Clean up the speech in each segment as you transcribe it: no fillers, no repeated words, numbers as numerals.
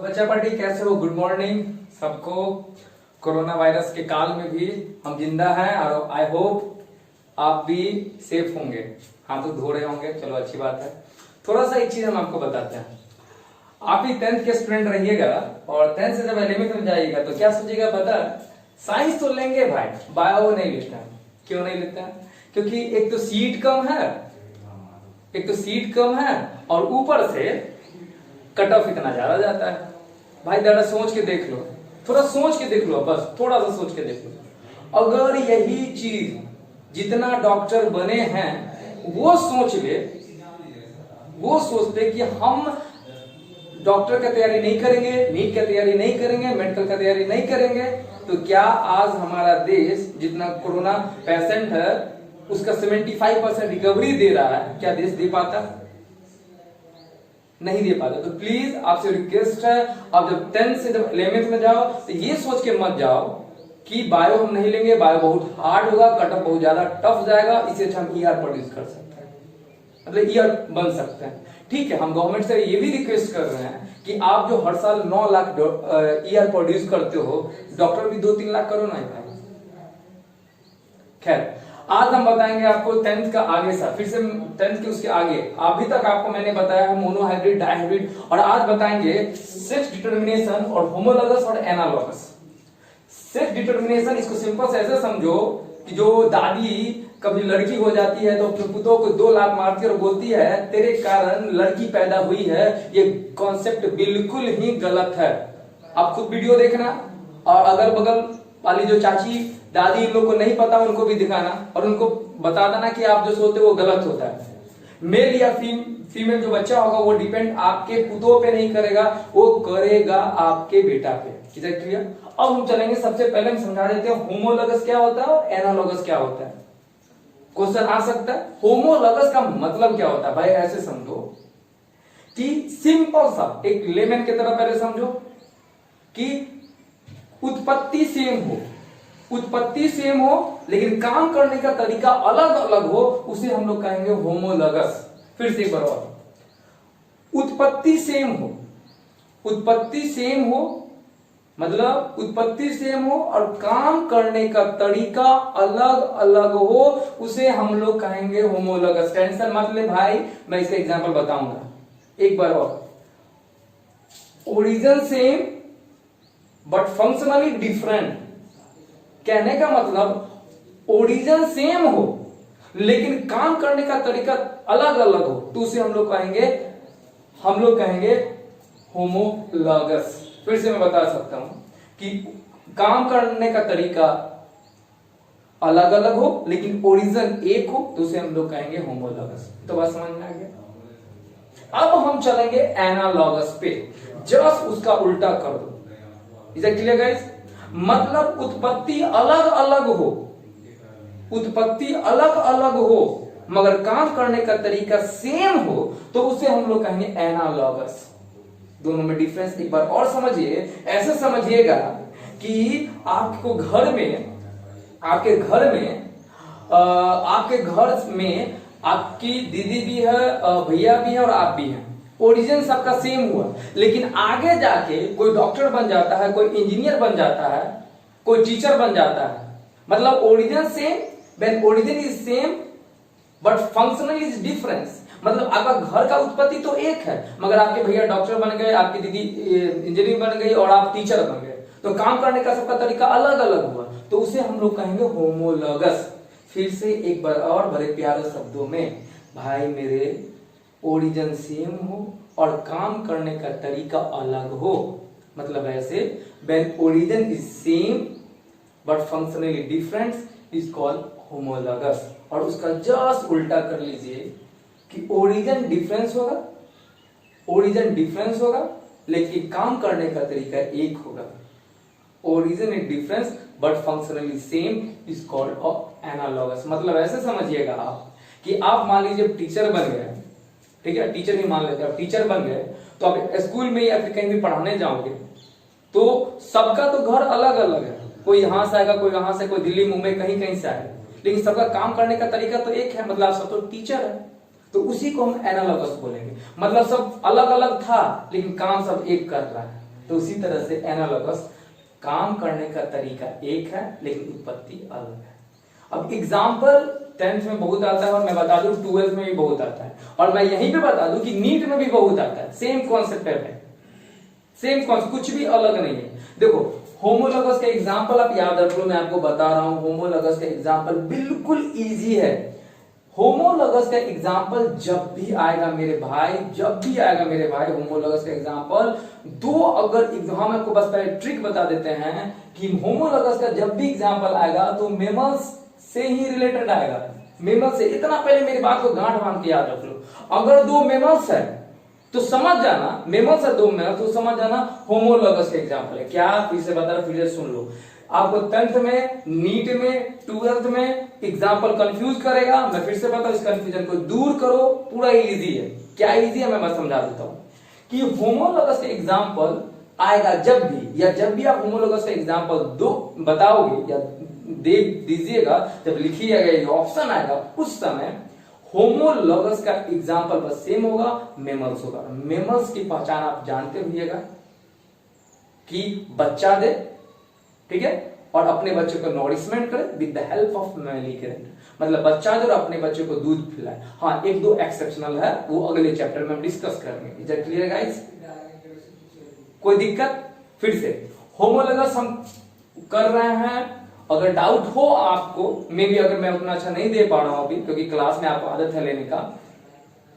बच्चा पार्टी कैसे हो? गुड मॉर्निंग सबको। कोरोना वायरस के काल में भी हम जिंदा हैं और आई होप आप भी सेफ होंगे, हाथ तो धो रहे होंगे। चलो अच्छी बात है। थोड़ा सा एक चीज हम आपको बताते हैं। आप ही 10th के स्टूडेंट रहिएगा और 10th से जब 11th में जाइएगा तो क्या सोचिएगा पता? साइंस तो लेंगे भाई, बायो नहीं लेते हैं। क्यों नहीं लेते हैं? क्योंकि एक तो सीट कम है और ऊपर से कट ऑफ इतना ज्यादा जाता है। भाई जरा सोच के देख लो, थोड़ा सोच के देख लो, बस थोड़ा सा सोच के देख लो। अगर यही चीज जितना डॉक्टर बने हैं वो सोचते कि हम डॉक्टर का तैयारी नहीं करेंगे, नीट का तैयारी नहीं करेंगे, मेडिकल का तैयारी नहीं करेंगे, तो क्या आज हमारा देश जितना कोरोना पेशेंट है उसका 75% रिकवरी दे रहा है, क्या देश दे पाता? नहीं दे पाता। तो प्लीज आपसे रिक्वेस्ट है, आप जब 10th से जब 11th में जाओ तो ये सोच के मत जाओ कि बायो हम नहीं लेंगे, बायो बहुत हार्ड होगा, कट ऑफ बहुत ज्यादा टफ जाएगा, इससे अच्छा हम ईआर प्रोड्यूस कर सकते हैं, मतलब ईआर बन सकते हैं। ठीक है, हम गवर्नमेंट से ये भी रिक्वेस्ट कर रहे हैं कि आप जो हर साल 9 लाख ईआर प्रोड्यूस करते हो, डॉक्टर भी 2-3 लाख करो ना। खैर, आज हम बताएंगे आपको 10th का आगे सा, फिर से 10th के उसके आगे। अभी तक आपको मैंने बताया है मोनोहाइब्रिड, डायहाइब्रिड, और आज बताएंगे सेक्स डिटरमिनेशन और होमोलॉगस और एनालॉगस। सेक्स डिटरमिनेशन, इसको सिंपल से ऐसे समझो कि जो दादी कभी लड़की हो जाती है तो अपने पुतों को 2 लाख मारती है और बोलती है तेरे कारण लड़की पैदा हुई है, ये कॉन्सेप्ट बिल्कुल ही गलत है। आप खुद वीडियो देखना और अगल बगल वाली जो चाची दादी इन लोग को नहीं पता उनको भी दिखाना और उनको बता देना कि आप जो सोचते हो वो गलत होता है। मेल या फीमेल जो बच्चा होगा वो डिपेंड आपके पुतों पे नहीं करेगा, वो करेगा आपके बेटा पे। क्लियर? अब हम चलेंगे, सबसे पहले हम समझा देते हैं होमोलॉगस क्या होता है और एनालॉगस क्या होता है। क्वेश्चन आ सकता है होमोलॉगस का मतलब क्या होता है। भाई ऐसे समझो कि सिंपल सा एक लेमन की तरह पहले समझो कि उत्पत्ति सेम हो लेकिन काम करने का तरीका अलग अलग हो, उसे हम लोग कहेंगे होमोलॉगस। फिर से एक बार और, उत्पत्ति सेम हो मतलब उत्पत्ति सेम हो और काम करने का तरीका अलग अलग हो, उसे हम लोग कहेंगे होमोलॉगस। टेंशन मत ले भाई, मैं इसका एग्जांपल बताऊंगा एक बार और। Origin same but functionally different, कहने का मतलब ओरिजिन सेम हो लेकिन काम करने का तरीका अलग अलग हो, तो उसे हम लोग कहेंगे होमोलॉगस। फिर से मैं बता सकता हूं कि काम करने का तरीका अलग अलग हो लेकिन ओरिजिन एक हो, तो उसे हम लोग कहेंगे होमोलॉगस। तो बात समझ में आ गया? अब हम चलेंगे एनालॉगस पे, जस्ट उसका उल्टा कर दो। Is it clear guys? मतलब उत्पत्ति अलग अलग हो मगर काम करने का तरीका सेम हो, तो उसे हम लोग कहेंगे एनालॉगस। दोनों में डिफरेंस एक बार और समझिए। ऐसे समझिएगा कि आपके घर में आपकी दीदी भी है, भैया भी है और आप भी हैं। ओरिजिन सबका सेम हुआ लेकिन आगे जाके कोई डॉक्टर बन जाता है, कोई इंजीनियर बन जाता है, कोई टीचर बन जाता है। मतलब origin same, when origin is same but functional is difference. मतलब आपका घर का उत्पत्ति तो एक है मगर आपके भैया डॉक्टर बन गए, आपकी दीदी इंजीनियर बन गई और आप टीचर बन गए, तो काम करने का सबका तरीका अलग अलग हुआ, तो उसे हम लोग कहेंगे होमोलॉगस। फिर से एक बार और बड़े प्यारे शब्दों में, भाई मेरे ओरिजिन सेम हो और काम करने का तरीका अलग हो, मतलब ऐसे when origin is same but functionally different is called homologous. और उसका जस्ट उल्टा कर लीजिए कि ओरिजिन डिफरेंस होगा लेकिन काम करने का तरीका एक होगा। Origin is difference but functionally same is called analogous. मतलब ऐसे समझिएगा आप कि आप मान लीजिए टीचर बन गए, ठीक है, टीचर ही मान लेते हैं, आप टीचर बन गए तो आप स्कूल में या फिर कहीं भी पढ़ाने जाओगे तो सबका तो घर अलग अलग है, कोई यहां से आएगा, कोई वहां से, कोई दिल्ली मुंबई कहीं कहीं से आएगा, लेकिन सबका काम करने का तरीका तो एक है, मतलब सब तो टीचर है, तो उसी को हम एनालॉगस बोलेंगे। मतलब सब अलग अलग था लेकिन काम सब एक कर रहा है। तो उसी तरह से एनालॉगस काम करने का तरीका एक है लेकिन उत्पत्ति अलग है। अब एग्जाम्पल 10th में बहुत आता है और मैं बता दूं 12th में भी बहुत आता है, और मैं यहीं पे बता दूं कि नीट में भी बहुत आता है। सेम कॉन्सेप्ट है, सेम कॉन्सेप्ट, कुछ भी अलग नहीं है। देखो होमोलॉगस का एग्जाम्पल आप याद रख लो, मैं आपको बता रहा हूं होमोलॉगस का एग्जाम्पल बिल्कुल इजी है। होमोलॉगस का एग्जाम्पल जब भी आएगा मेरे भाई, जब भी आएगा मेरे भाई होमोलॉगस का एग्जाम्पल, दो अगर हम आपको बस पहले ट्रिक बता देते हैं कि होमोलॉगस का जब भी एग्जाम्पल आएगा तो मेमल्स से ही रिलेटेड आएगा, मेमल्स से। इतना पहले मेरी बात को गांठ बांध के याद रख लो। अगर दो मेमल्स है तो समझ जाना, मेमल्स है दो मेमल्स तो समझ जाना होमोलॉगस का एग्जाम्पल है। क्या फिर से बता रहा, फिर से सुन लो। आपको 10th में, नीट में, 12th में एग्जाम्पल कंफ्यूज करेगा, मैं फिर से बता, इस कंफ्यूजन को दूर करो, पूरा इजी है। क्या इजी है मैं बस समझा देता हूं कि होमोलॉगस का एग्जाम्पल आएगा जब भी, या जब भी आप होमोलॉगस का एग्जाम्पल दो बताओगे या दे दीजिएगा, जब लिखिएगा ये ऑप्शन आएगा, उस समय होमोलॉगस का एग्जाम्पल बस सेम होगा, मेमल्स होगा। मेमल्स की पहचान आप जानते होइएगा कि बच्चा दे, ठीक है, और अपने बच्चे को नॉरिशमेंट करे विद द हेल्प ऑफ मैलिकेरेंट, मतलब बच्चा दे और अपने बच्चे को दूध पिलाए। हाँ, एक दो एक्सेप्शनल है, वो अगले चैप्टर में हम डिस्कस करेंगे। Is that clear guys? कोई दिक्कत? फिर से होमोलॉगस हम कर रहे हैं। अगर डाउट हो आपको, मे भी अगर मैं उतना अच्छा नहीं दे पा रहा हूं अभी, क्योंकि क्लास में आपको आदत है लेने का,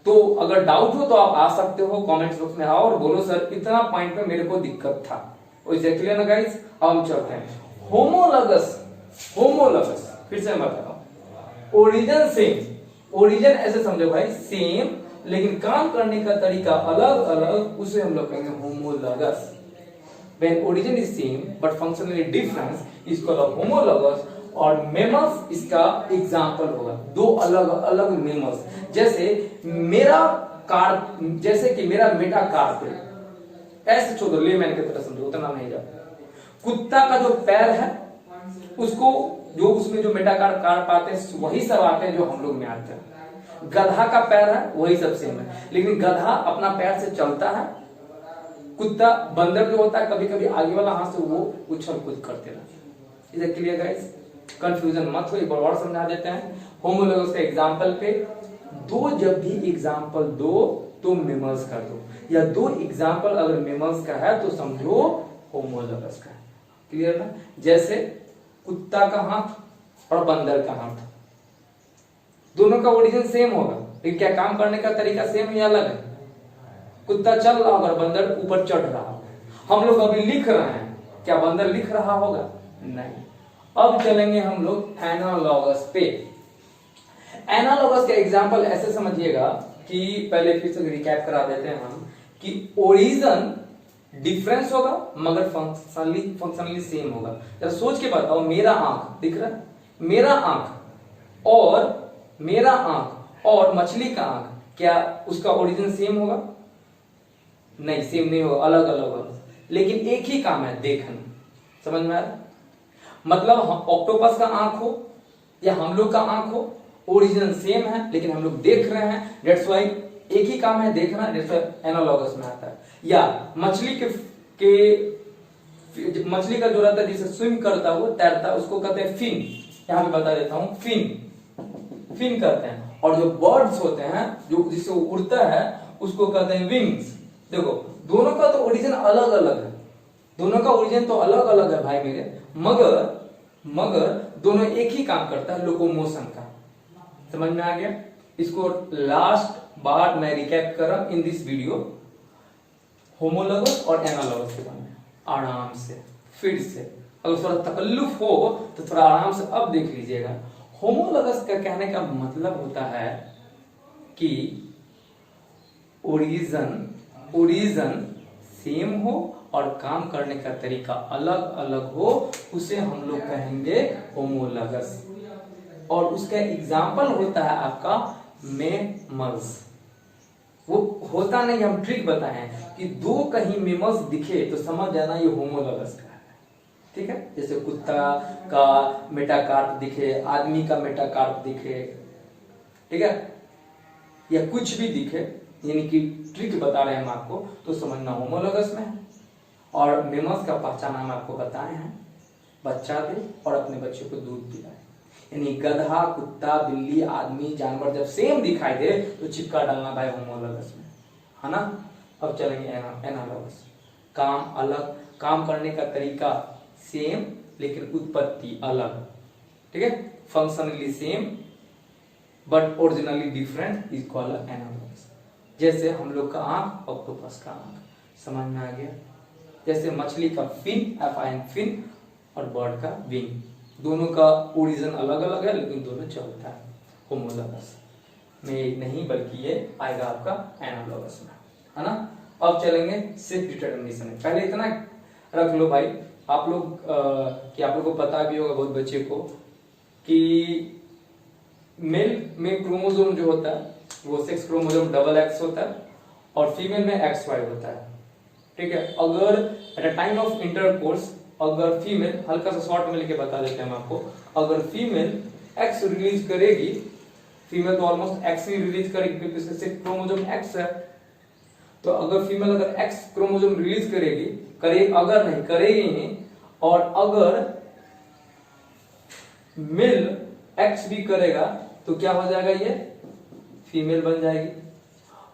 तो अगर डाउट हो तो आप आ सकते हो, कमेंट्स बॉक्स में आओ और बोलो सर इतना पॉइंट पे मेरे को दिक्कत था। क्लियर ना गाइस? अब हम चलते हैं होमोलॉगस। होमोलॉगस फिर से मैं बता रहा हूं, ओरिजिन सेम, ओरिजिन ऐसे समझो भाई सेम, लेकिन काम करने का तरीका अलग अलग, उसे हम लोग कहेंगे homologous. When origin is same but functionally different is called homologous। और मेमल्स इसका एग्जाम्पल होगा, दो अलग अलग मेमल्स। जैसे मेरा कार्प, जैसे कि मेरा मेटाकार्प, ऐसे छोड़ो, लेमैन की तरह समझो, उतना नहीं जाओ। कुत्ता का जो पैर है उसको, जो उसमें जो मेटाकार्प आते हैं वही सब आते हैं जो हम लोग में आते हैं। गधा का पैर है वही सब सेम है, लेकिन गधा अपना पैर से चलता है, कुत्ता, बंदर जो होता है कभी कभी आगे वाला हाथ से वो उछल कूद करते रहते। Is it clear guys? Confusion मत हो, एक बार और समझा देते हैं। होमोलॉगस के एग्जांपल पे दो, जब भी एग्जांपल दो तो मेमल्स का दो, या दो एग्जांपल अगर मेमल्स का है तो समझो होमोलॉगस का है। क्लियर ना? जैसे कुत्ता का हाथ और बंदर का हाथ, दोनों का ओरिजिन सेम होगा, लेकिन क्या काम करने का तरीका सेम या अलग है? कुत्ता चल रहा होगा, बंदर ऊपर चढ़ रहा होगा। हम लोग अभी लिख रहे हैं, क्या बंदर लिख रहा होगा? नहीं। अब चलेंगे हम लोग एनालॉगस पे। एनालॉगस का एग्जांपल ऐसे समझिएगा कि पहले फिर से रिकैप करा देते हैं हम कि ओरिजिन डिफरेंस होगा मगर फंक्शनली सेम होगा। जरा सोच के बताओ, मेरा आंख दिख रहा है, मेरा आंख और मछली का आंख, क्या उसका ओरिजिन सेम होगा? नहीं, सेम नहीं होगा, अलग अलग होगा, लेकिन एक ही काम है, देखना। समझ में आ रहा? मतलब ऑक्टोपस का आंख हो या हम लोग का आंख हो, ओरिजिन सेम है लेकिन हम लोग देख रहे हैं, दैट्स व्हाई एक ही काम है, देखना, दैट्स व्हाई एनालॉगस में आता है। या मछली मछली का जो रहता है जिसे स्विम करता हुआ तैरता, उसको कहते हैं फिन। यहां पे बता देता हूं, फिन कहते हैं। और जो बर्ड्स होते हैं, जो जिससे वो उड़ता है, उसको कहते हैं विंग्स। देखो दोनों का तो ओरिजिन अलग अलग है, दोनों का ओरिजिन तो अलग अलग है भाई मेरे, मगर दोनों एक ही काम करता है, लोकोमोशन का। समझ में आ गया? इसको लास्ट बार मैं रिकैप कर रहा हूं इन दिस वीडियो, होमोलॉगस और एनालॉगस के बारे में आराम से। फिर से अगर थोड़ा तकल्लुफ हो तो थोड़ा आराम से अब देख लीजिएगा। होमोलॉगस का कहने का मतलब होता है कि ओरिजिन सेम हो और काम करने का तरीका अलग अलग हो, उसे हम लोग कहेंगे होमोलॉगस। और उसका एग्जाम्पल होता है आपका मेमल्स। वो होता नहीं, हम ट्रिक बताए कि दो कहीं मेमल्स दिखे तो समझ जाना ये होमोलॉगस का है। ठीक है? जैसे कुत्ता का मेटाकार्प दिखे, आदमी का मेटाकार्प दिखे, ठीक है, या कुछ भी दिखे, यानी कि ट्रिक बता रहे हैं हम आपको, तो समझना होमोलॉगस में है। और मेमस का पहचान हम आपको बताए हैं, बच्चा दे और अपने बच्चे को दूध पिलाए। यानी गधा, कुत्ता, बिल्ली, आदमी, जानवर जब सेम दिखाई दे तो चिपका डालना भाई होमोलॉगस में, है ना। अब चलेंगे एनालॉगस। काम अलग, काम करने का तरीका सेम लेकिन उत्पत्ति अलग, ठीक है। Functionally same but originally different is called analogous. जैसे हम लोग का आंख, ऑक्टोपस का आंख, समझ में आ गया। जैसे मछली का फिन, एफआईएन फिन, और बर्ड का विंग, दोनों का ओरिजिन अलग अलग है लेकिन दोनों चलता है होमोलॉगस में नहीं, बल्कि ये आएगा आपका एनालॉगस में, है ना। अब चलेंगे सेक्स डिटरमिनेशन में। पहले इतना रख लो भाई आप लोग कि आप लोग को पता भी होगा बहुत बच्चे को कि मेल में क्रोमोसोम जो होता है वो सेक्स क्रोमोसोम डबल एक्स होता है और फीमेल में एक्स वाई होता है, ठीक है। अगर eight a time of intercourse अगर फीमेल, हल्का सा शॉर्ट में लेके बता देते हैं हम आपको, अगर फीमेल एक्स रिलीज करेगी, फीमेल तो ऑलमोस्ट एक्स ही रिलीज करेगी क्योंकि इसका सेक्स क्रोमोसोम एक्स है, तो अगर फीमेल अगर एक्स क्रोमोसोम रिलीज करेगी, अगर नहीं करेगी नहीं, और अगर मेल एक्स भी करेगा तो क्या हो जाएगा, ये फीमेल बन जाएगी।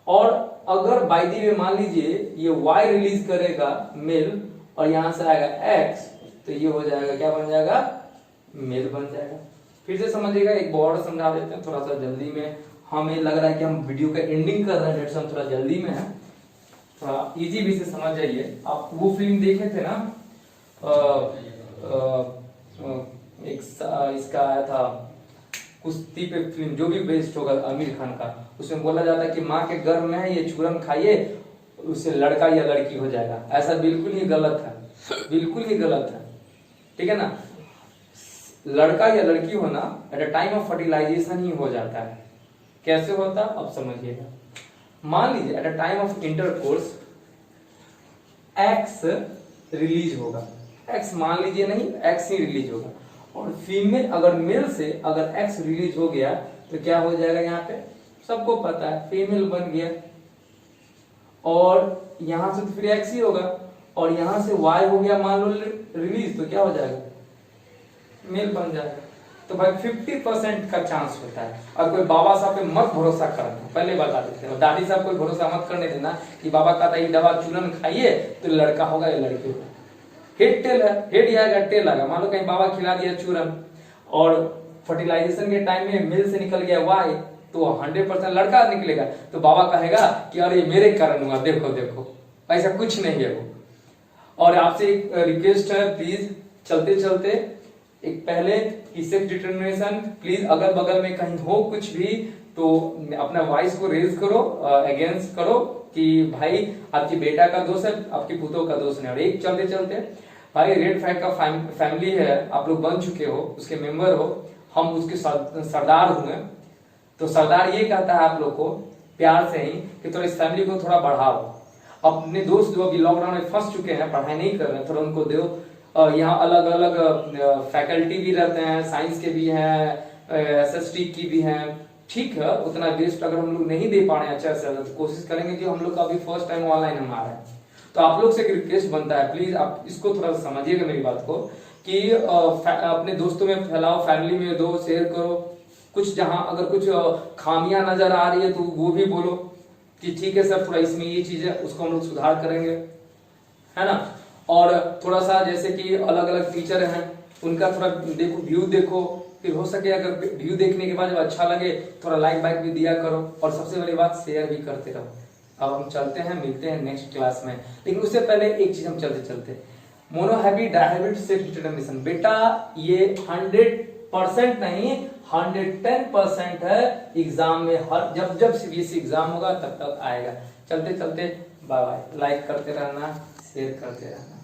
और अगर बाय द वे मान लीजिए ये वाई रिलीज करेगा मेल और यहां से आएगा एक्स, तो ये हो जाएगा, क्या बन जाएगा, मेल बन जाएगा। फिर से समझिएगा, एक बार समझा देते हैं थोड़ा सा जल्दी में, हमें लग रहा है कि हम वीडियो का एंडिंग कर रहे हैं, हम थोड़ा जल्दी में है, थोड़ा इजी भी से समझ जाइए। आप वो फिल्म देखे थे ना, इसका आया था कुश्ती पे फिल्म, जो भी बेस्ड होगा आमिर खान का, उसमें बोला जाता है कि माँ के गर्भ में है ये चूरन खाइए उससे लड़का या लड़की हो जाएगा। ऐसा बिल्कुल ही गलत है, बिल्कुल ही गलत है, ठीक है ना। लड़का या लड़की होना at a time of fertilization ही हो जाता है। कैसे होता है अब समझिएगा। मान लीजिए eight a time of intercourse x release होगा, एक्स मान लीजिए नहीं, एक्स ही रिलीज होगा, और फीमेल अगर मेल से अगर एक्स रिलीज हो गया तो क्या हो जाएगा, यहाँ पे सबको पता है फीमेल बन गया, और यहां से तो फिर एक्स ही होगा, और यहां से वाई हो गया मान लो रिलीज, तो क्या हो जाएगा, मेल बन जाएगा। तो भाई 50% का चांस होता है। और कोई बाबा साहब पे मत भरोसा करना, पहले बता देते हैं, दादी साहब कोई भरोसा मत करने देना कि बाबा कहता है दवा चूरन खाइए तो लड़का होगा या लड़की होगा। हेड टेल है, हेड आएगा टेल आएगा। मान लो कहीं बाबा खिला दिया चूरन और फर्टिलाइजेशन के टाइम में मेल से निकल गया वाई, तो 100% लड़का निकलेगा, तो बाबा कहेगा कि अरे मेरे कारण हुआ, देखो देखो, ऐसा कुछ नहीं है वो। और आपसे एक रिक्वेस्ट है, प्लीज चलते चलते एक पहले कि सेक्स डिटरमिनेशन प्लीज अगल बगल में कहीं हो कुछ भी तो अपना वॉइस को रेज करो, अगेंस्ट करो कि भाई आपकी बेटा का दोष है, आपकी पुतों का दोष नहीं। और एक चलते चलते भाई रेड फ्लैग का फैमिली है, आप लोग बन चुके हो, उसके मेंबर हो, हम उसके सरदार हुए, तो सरदार ये कहता है आप लोग को प्यार से ही कि थोड़ा इस फैमिली को थोड़ा बढ़ाओ। अपने दोस्त जो अभी लॉकडाउन में फंस चुके हैं, पढ़ाई नहीं कर रहे हैं, थोड़ा उनको दो। यहाँ अलग अलग फैकल्टी भी रहते हैं, साइंस के भी हैं, एसएसटी की भी हैं, ठीक है। उतना बेस्ट अगर हम लोग नहीं दे पा रहे हैं अच्छा से, तो कोशिश करेंगे कि हम लोग का अभी फर्स्ट टाइम ऑनलाइन हम आ रहे हैं, तो आप लोग से एक रिक्वेस्ट बनता है, प्लीज आप इसको थोड़ा सा समझिएगा मेरी बात को कि अपने दोस्तों में फैलाओ, फैमिली में दो, शेयर करो। कुछ जहां अगर कुछ खामियां नजर आ रही है तो वो भी बोलो कि ठीक है सर थोड़ा इसमें ये चीज है, उसको हम लोग सुधार करेंगे, है ना। और थोड़ा सा जैसे कि अलग अलग टीचर हैं उनका थोड़ा देखो, व्यू देखो, फिर हो सके अगर व्यू देखने के बाद जब अच्छा लगे थोड़ा लाइक बाइक भी दिया करो, और सबसे बड़ी बात शेयर भी करते रहो। अब हम चलते हैं, मिलते हैं नेक्स्ट क्लास में, लेकिन उससे पहले एक चीज हम चलते चलते, मोनोहैबिट डायहैबिट सेक्स डिटरमिनेशन, बेटा ये 100% नहीं 110% है। एग्जाम में हर जब सीबीएसई एग्जाम होगा तब तक आएगा। चलते चलते बाय बाय, लाइक करते रहना, शेयर करते रहना।